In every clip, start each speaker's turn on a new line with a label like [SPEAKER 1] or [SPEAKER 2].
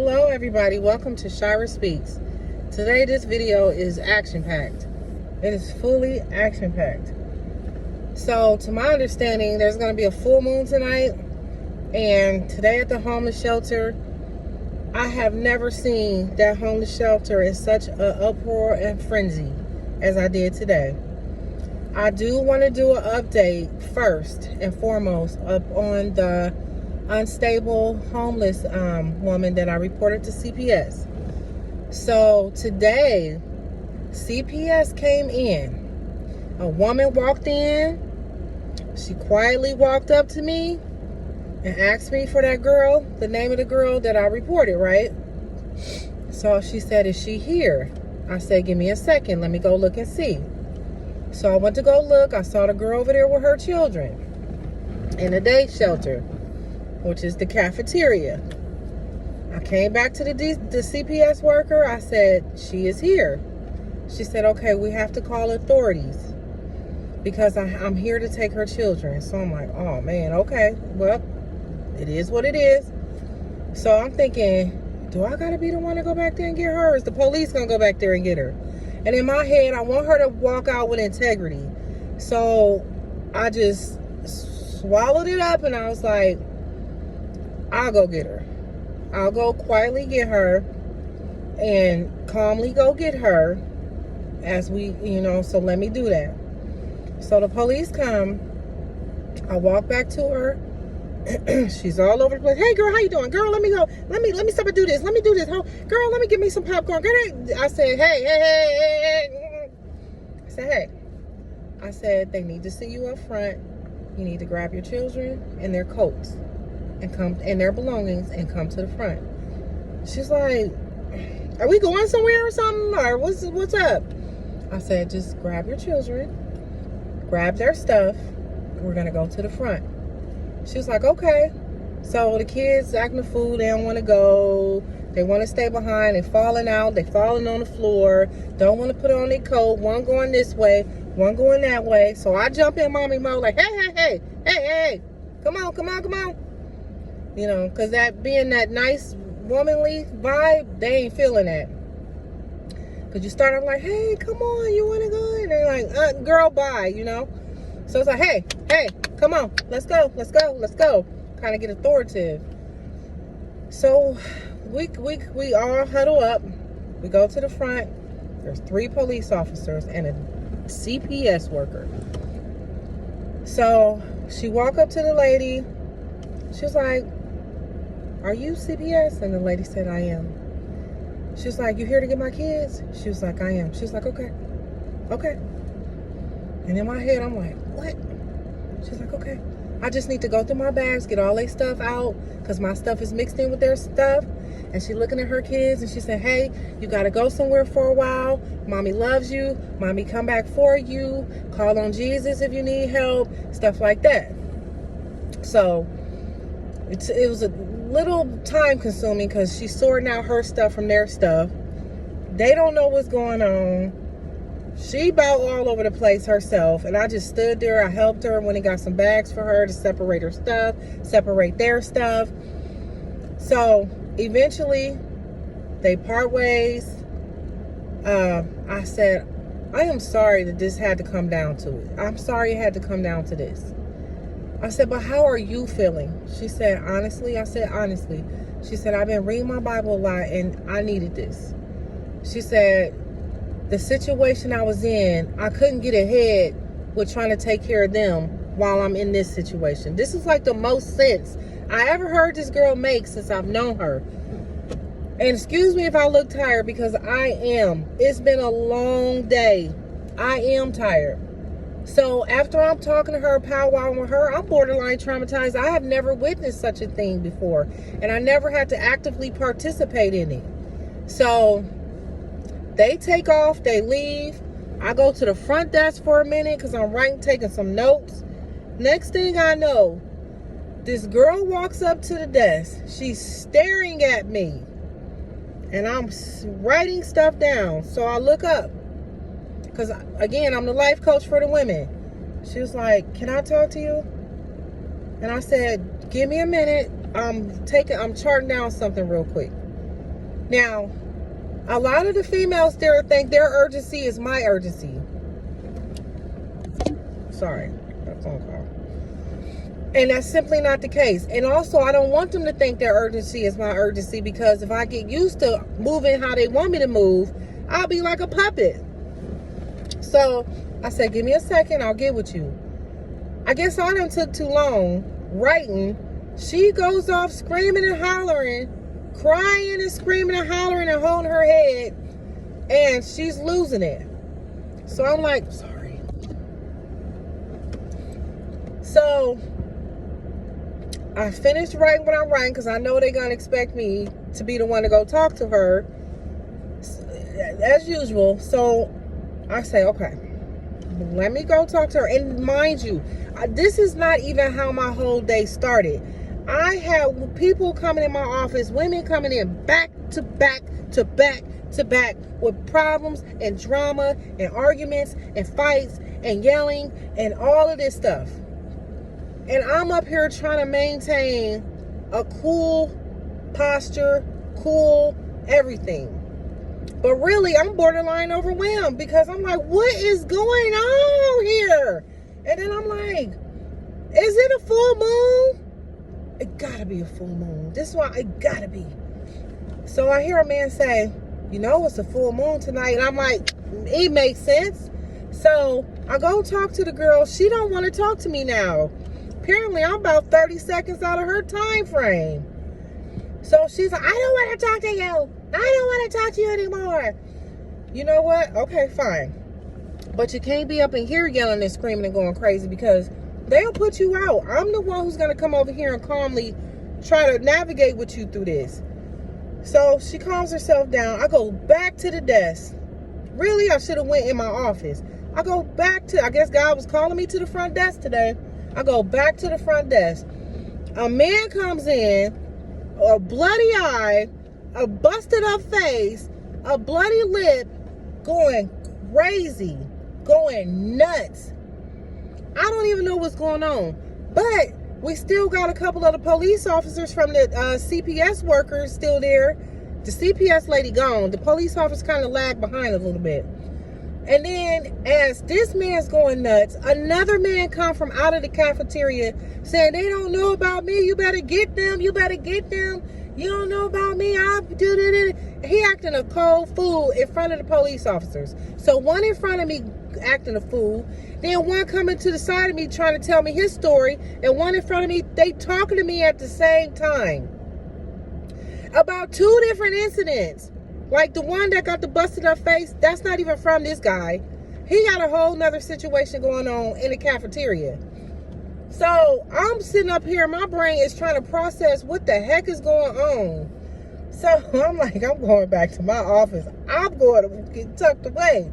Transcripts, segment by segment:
[SPEAKER 1] Hello everybody, welcome to Shira Speaks. Today this video is action-packed. It is fully action-packed. So to my understanding, there's going to be a full moon tonight, and today at the homeless shelter, I have never seen that homeless shelter in such an uproar and frenzy as I did today. I do want to do an update first and foremost up on the unstable homeless woman that I reported to CPS. So today, CPS came in. A woman walked in. She quietly walked up to me and asked me for that girl, the name of the girl that I reported, right? So she said, "Is she here?" I said, "Give me a second. Let me go look and see." So I went to go look. I saw the girl over there with her children in a day shelter, which is the cafeteria. I came back to the CPS worker. I said, "She is here." She said, "Okay, we have to call authorities because I'm here to take her children." So I'm like, oh man, okay, well, it is what it is. So I'm thinking, do I gotta be the one to go back there and get her? Or is the police gonna go back there and get her? And in my head, I want her to walk out with integrity. So I just swallowed it up and I was like, I'll go get her. I'll go quietly get her and calmly go get her as we, so let me do that. So the police come. I walk back to her. She's all over the place. "Hey girl, how you doing? Girl, let me go. Let me stop and do this. Let me do this. Girl, let me get me some popcorn." Girl, I said, hey. I said, "Hey." I said, "They need to see you up front. You need to grab your children and their coats and come and their belongings and come to the front." She's like, "Are we going somewhere or something? Or what's up?" I said, "Just grab your children, grab their stuff. We're gonna go to the front." She was like, "Okay." So the kids acting a fool. They don't want to go. They want to stay behind. They're falling out. They're falling on the floor. Don't want to put on their coat. One going this way, one going that way. So I jump in mommy mode like, hey. Come on. Because that being that nice womanly vibe, they ain't feeling that. Because you start off like, "Hey, come on, you want to go?" And they're like, "Girl, bye," So it's like, hey, come on, let's go. Kind of get authoritative. So we all huddle up. We go to the front. There's 3 police officers and a CPS worker. So she walked up to the lady. She was like, "Are you CPS?" And the lady said, "I am." She was like, "You here to get my kids?" She was like, "I am." She was like, Okay. And in my head, I'm like, "What?" She's like, "Okay. I just need to go through my bags, get all their stuff out, because my stuff is mixed in with their stuff." And she looking at her kids, and she said, "Hey, you got to go somewhere for a while. Mommy loves you. Mommy come back for you. Call on Jesus if you need help," stuff like that. So it was a little time consuming because she's sorting out her stuff from their stuff. They don't know what's going on. She about all over the place herself, and I just stood there. I helped her when he got some bags for her to separate her stuff, separate their stuff. So eventually they part ways. I said, "I am sorry that this had to come down to it. I'm sorry it had to come down to this." I said, "But how are you feeling?" She said, "Honestly." I said, "Honestly." She said, "I've been reading my Bible a lot and I needed this." She said, "The situation I was in, I couldn't get ahead with trying to take care of them while I'm in this situation." This is like the most sense I ever heard this girl make since I've known her. And excuse me if I look tired, because I am. It's been a long day. I am tired. So after I'm talking to her, powwowing with her, I'm borderline traumatized. I have never witnessed such a thing before, and I never had to actively participate in it. So they take off, they leave. I go to the front desk for a minute because I'm taking some notes. Next thing I know, this girl walks up to the desk. She's staring at me, and I'm writing stuff down. So I look up because, again, I'm the life coach for the women. She was like, "Can I talk to you?" And I said, "Give me a minute. I'm charting down something real quick." Now, a lot of the females there think their urgency is my urgency. Sorry, that phone call. And that's simply not the case. And also, I don't want them to think their urgency is my urgency, because if I get used to moving how they want me to move, I'll be like a puppet. So I said, give me a second, I'll get with you. I guess I done took too long writing. She goes off screaming and hollering, crying and screaming and hollering and holding her head, and she's losing it. So I'm like, sorry. So I finished writing what I'm writing, because I know they're going to expect me to be the one to go talk to her as usual. So I say, okay, let me go talk to her. And mind you, this is not even how my whole day started. I had people coming in my office, women coming in back to back to back to back with problems and drama and arguments and fights and yelling and all of this stuff. And I'm up here trying to maintain a cool posture, cool everything. But really, I'm borderline overwhelmed, because I'm like, what is going on here? And then I'm like, is it a full moon? It gotta be a full moon. This one, it gotta be. So I hear a man say, you know, it's a full moon tonight. And I'm like, it makes sense. So I go talk to the girl. She don't want to talk to me now. Apparently, I'm about 30 seconds out of her time frame. So she's like, I don't want to talk to you. I don't want to talk to you anymore. You know what? Okay, fine. But you can't be up in here yelling and screaming and going crazy, because they'll put you out. I'm the one who's going to come over here and calmly try to navigate with you through this. So she calms herself down. I go back to the desk. Really, I should have went in my office. I go back to, I guess God was calling me to the front desk today. I go back to the front desk. A man comes in, a bloody eye, a busted up face, a bloody lip, going crazy, going nuts. I don't even know what's going on. But we still got a couple of the police officers from the CPS workers still there. The CPS lady gone. The police officer kind of lagged behind a little bit. And then as this man's going nuts, another man come from out of the cafeteria saying, they don't know about me. You better get them. You better get them. You don't know about me. I'll do it. He acting a cold fool in front of the police officers. So one in front of me acting a fool. Then one coming to the side of me trying to tell me his story. And one in front of me, they talking to me at the same time. About two different incidents. Like the one that got the busted up face, that's not even from this guy. He got a whole nother situation going on in the cafeteria. So I'm sitting up here, my brain is trying to process what the heck is going on. So I'm like, I'm going back to my office. I'm going to get tucked away.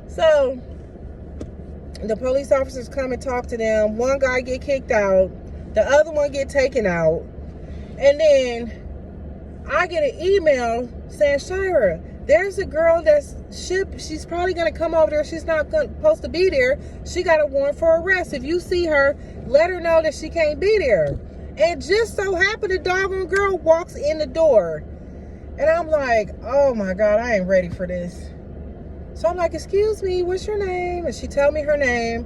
[SPEAKER 1] So the police officers come and talk to them. One guy get kicked out. The other one get taken out. And then I get an email saying, Shira, there's a girl she's probably going to come over there. She's not supposed to be there. She got a warrant for arrest. If you see her, let her know that she can't be there. And just so happened, the doggone girl walks in the door. And I'm like, oh my God, I ain't ready for this. So I'm like, excuse me, what's your name? And she tell me her name.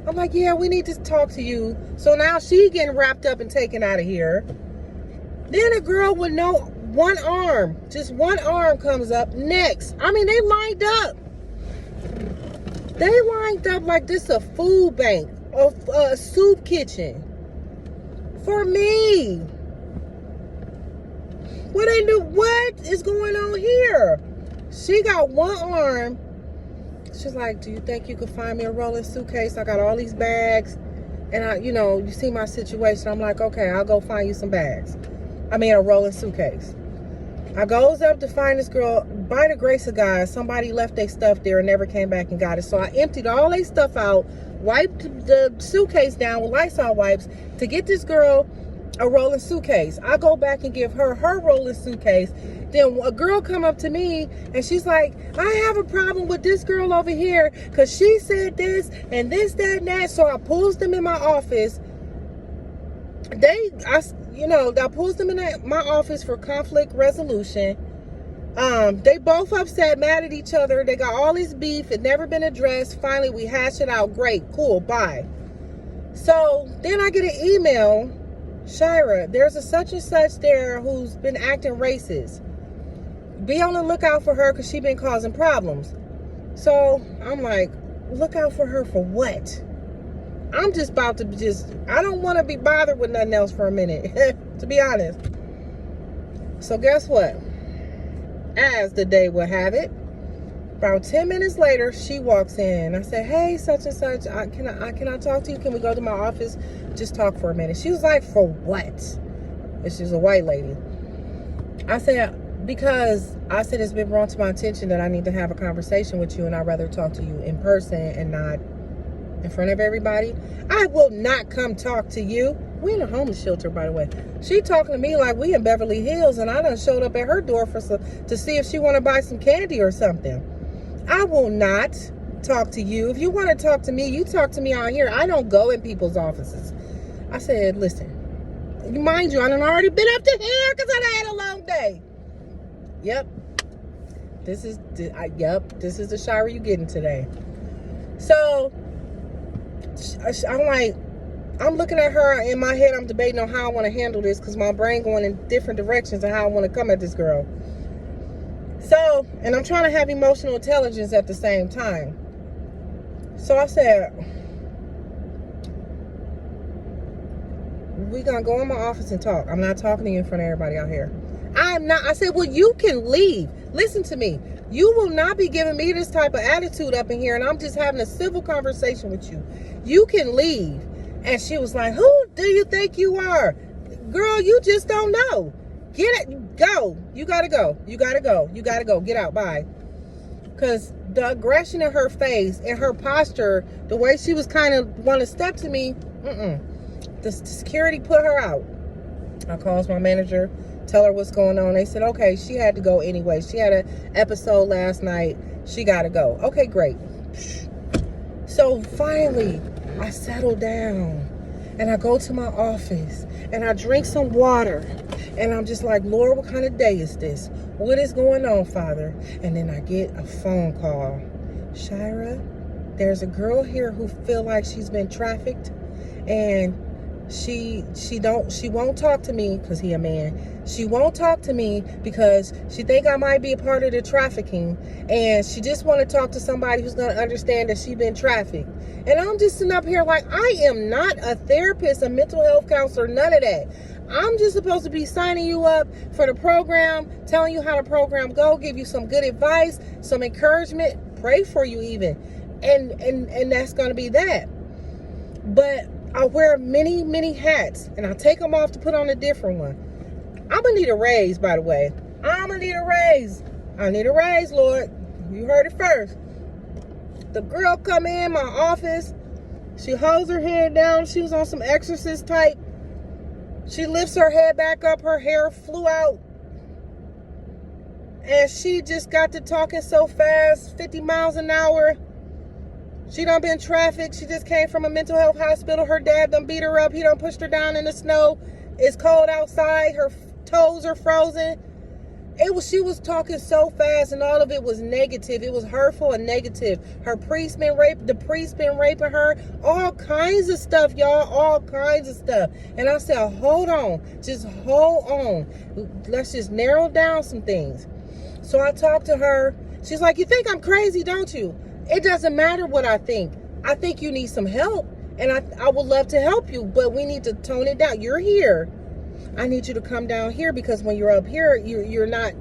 [SPEAKER 1] I'm like, yeah, we need to talk to you. So now she getting wrapped up and taken out of here. Then a girl with one arm, just one arm comes up next. I mean, they lined up. They lined up like this a food bank or a soup kitchen for me. What is going on here? She got one arm. She's like, do you think you could find me a rolling suitcase? I got all these bags. And you see my situation. I'm like, okay, I'll go find you some bags. A rolling suitcase. I goes up to find this girl. By the grace of God, somebody left their stuff there and never came back and got it. So I emptied all their stuff out, wiped the suitcase down with Lysol wipes to get this girl a rolling suitcase. I go back and give her rolling suitcase. Then a girl come up to me and she's like, I have a problem with this girl over here because she said this and this, that, and that. So I pulls them in my office. I pulls them in my office for conflict resolution. They both upset, mad at each other. They got all this beef. It never been addressed. Finally, we hash it out. Great, cool, bye. So then I get an email, Shira, there's a such and such there who's been acting racist. Be on the lookout for her because she's been causing problems. So I'm like, look out for her for what? I'm just about to I don't want to be bothered with nothing else for a minute, to be honest. So guess what? As the day would have it, about 10 minutes later, she walks in. I said, hey, such and such, can I talk to you? Can we go to my office? Just talk for a minute. She was like, for what? And she's a white lady. I said, because I said it's been brought to my attention that I need to have a conversation with you, and I'd rather talk to you in person and not in front of everybody. I will not come talk to you. We in a homeless shelter, by the way. She talking to me like we in Beverly Hills, and I done showed up at her door to see if she want to buy some candy or something. I will not talk to you. If you want to talk to me, you talk to me out here. I don't go in people's offices. I said, listen, mind you, I done already been up to here because I had a long day. Yep. This is the shower you getting today. So I'm looking at her in my head. I'm debating on how I want to handle this because my brain going in different directions and how I want to come at this girl. So, and I'm trying to have emotional intelligence at the same time. So I said, we gonna go in my office and talk. I'm not talking to you in front of everybody out here. I'm not. I said, well, you can leave. Listen to me. You will not be giving me this type of attitude up in here, and I'm just having a civil conversation with you. You can leave. And she was like, who do you think you are? Girl, you just don't know. Get it. Go. You gotta go. You gotta go. You gotta go. Get out. Bye. Because the aggression in her face and her posture, the way she was kind of want to step to me, the security put her out. I called my manager, tell her what's going on. They said, okay, she had to go anyway. She had an episode last night. She got to go. Okay, great. So finally, I settle down and I go to my office and I drink some water and I'm just like, Lord, what kind of day is this? What is going on, Father? And then I get a phone call. Shira, there's a girl here who feel like she's been trafficked, and she won't talk to me because he a man. She won't talk to me because she think I might be a part of the trafficking, and she just want to talk to somebody who's going to understand that she been trafficked. And I'm just sitting up here like, I am not a therapist, a mental health counselor, none of that. I'm just supposed to be signing you up for the program, telling you how the program go, give you some good advice, some encouragement, pray for you even. And that's going to be that. But I wear many, many hats, and I take them off to put on a different one. I'm going to need a raise, by the way. I'm going to need a raise. I need a raise, Lord. You heard it first. The girl come in my office. She holds her head down. She was on some exorcist type. She lifts her head back up. Her hair flew out. And she just got to talking so fast, 50 miles an hour. She done been trafficked. She just came from a mental health hospital. Her dad done beat her up. He done pushed her down in the snow. It's cold outside. Her toes are frozen. She was talking so fast, and all of it was negative. It was hurtful and negative. The priest been raping her. All kinds of stuff, y'all. All kinds of stuff. And I said, hold on. Just hold on. Let's just narrow down some things. So I talked to her. She's like, you think I'm crazy, don't you? It doesn't matter what I think. I think you need some help, and I would love to help you, but we need to tone it down. You're here. I need you to come down here, because when you're up here, you're not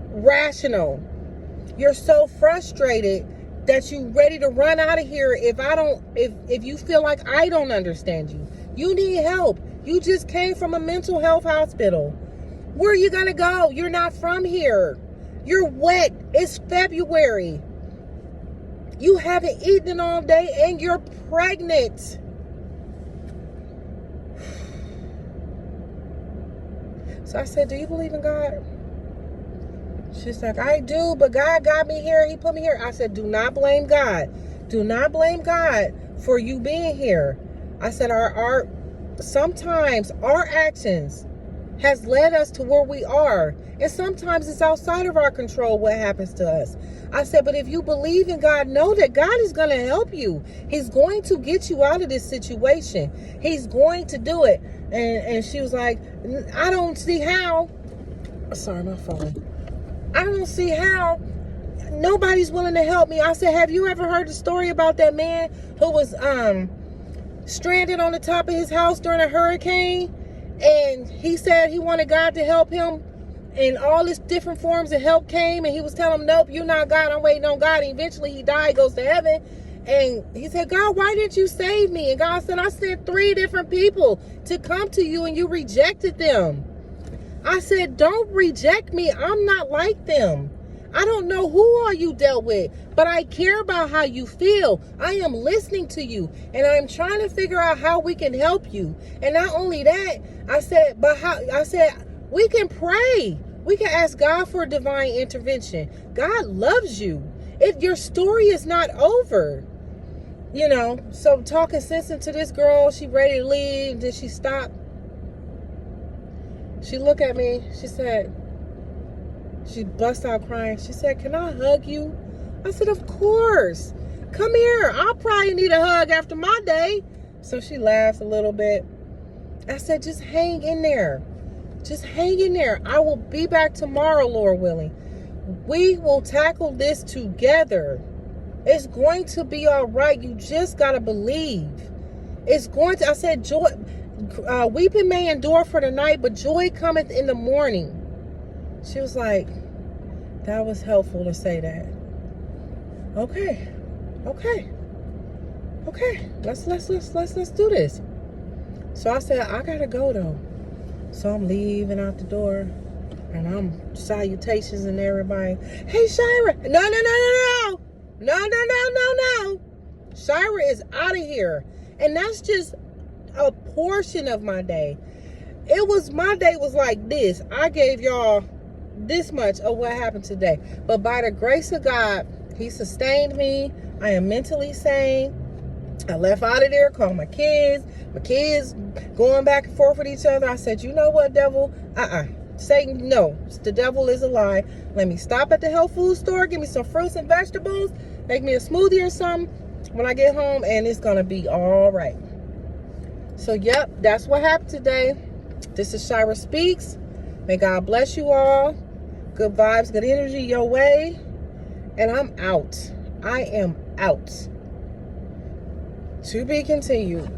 [SPEAKER 1] rational. You're so frustrated that you're ready to run out of here if you feel like I don't understand you. You need help. You just came from a mental health hospital. Where are you gonna go? You're not from here. You're wet. It's February. You haven't eaten all day and you're pregnant. So I said, do you believe in God? She's like, I do, but God got me here. He put me here. I said, do not blame God. Do not blame God for you being here. I said, sometimes our actions has led us to where we are. And sometimes it's outside of our control what happens to us. I said, but if you believe in God, know that God is going to help you. He's going to get you out of this situation. He's going to do it. And she was like, I don't see how. Sorry, my phone. I don't see how nobody's willing to help me. I said, have you ever heard the story about that man who was stranded on the top of his house during a hurricane? And he said he wanted God to help him, and all these different forms of help came, and he was telling him, nope, you're not God, I'm waiting on God. And eventually he died, goes to heaven. And he said, God, why didn't you save me? And God said, I sent 3 different people to come to you, and you rejected them. I said, don't reject me. I'm not like them. I don't know who all you dealt with, but I care about how you feel. I am listening to you, and I'm trying to figure out how we can help you. And not only that, I said, but how? I said, we can pray. We can ask God for divine intervention. God loves you. Your story is not over. You know, so talking sense into this girl, she ready to leave. Then she stopped. She looked at me. She said, she bust out crying. She said, can I hug you? I said, of course. Come here. I'll probably need a hug after my day. So she laughed a little bit. I said, just hang in there. Just hang in there. I will be back tomorrow, Lord willing. We will tackle this together. It's going to be all right. You just got to believe. It's going to, I said, joy, weeping may endure for the night, but joy cometh in the morning. She was like, that was helpful to say that. Okay. Let's do this. So I said, I gotta go though. So I'm leaving out the door, and I'm salutations and everybody. Hey, Shira. No. Shira is out of here. And that's just a portion of my day. My day was like this. I gave y'all this much of what happened today, but by the grace of God, he sustained me. I am mentally sane. I left out of there, called my kids going back and forth with each other. I said, you know what, devil? Satan, no, the devil is a lie. Let me stop at the health food store, give me some fruits and vegetables, make me a smoothie or something when I get home, and it's gonna be all right. So yep, that's what happened today. This is Shira Speaks. May God bless you all. Good vibes, good energy your way. And I'm out. I am out. To be continued.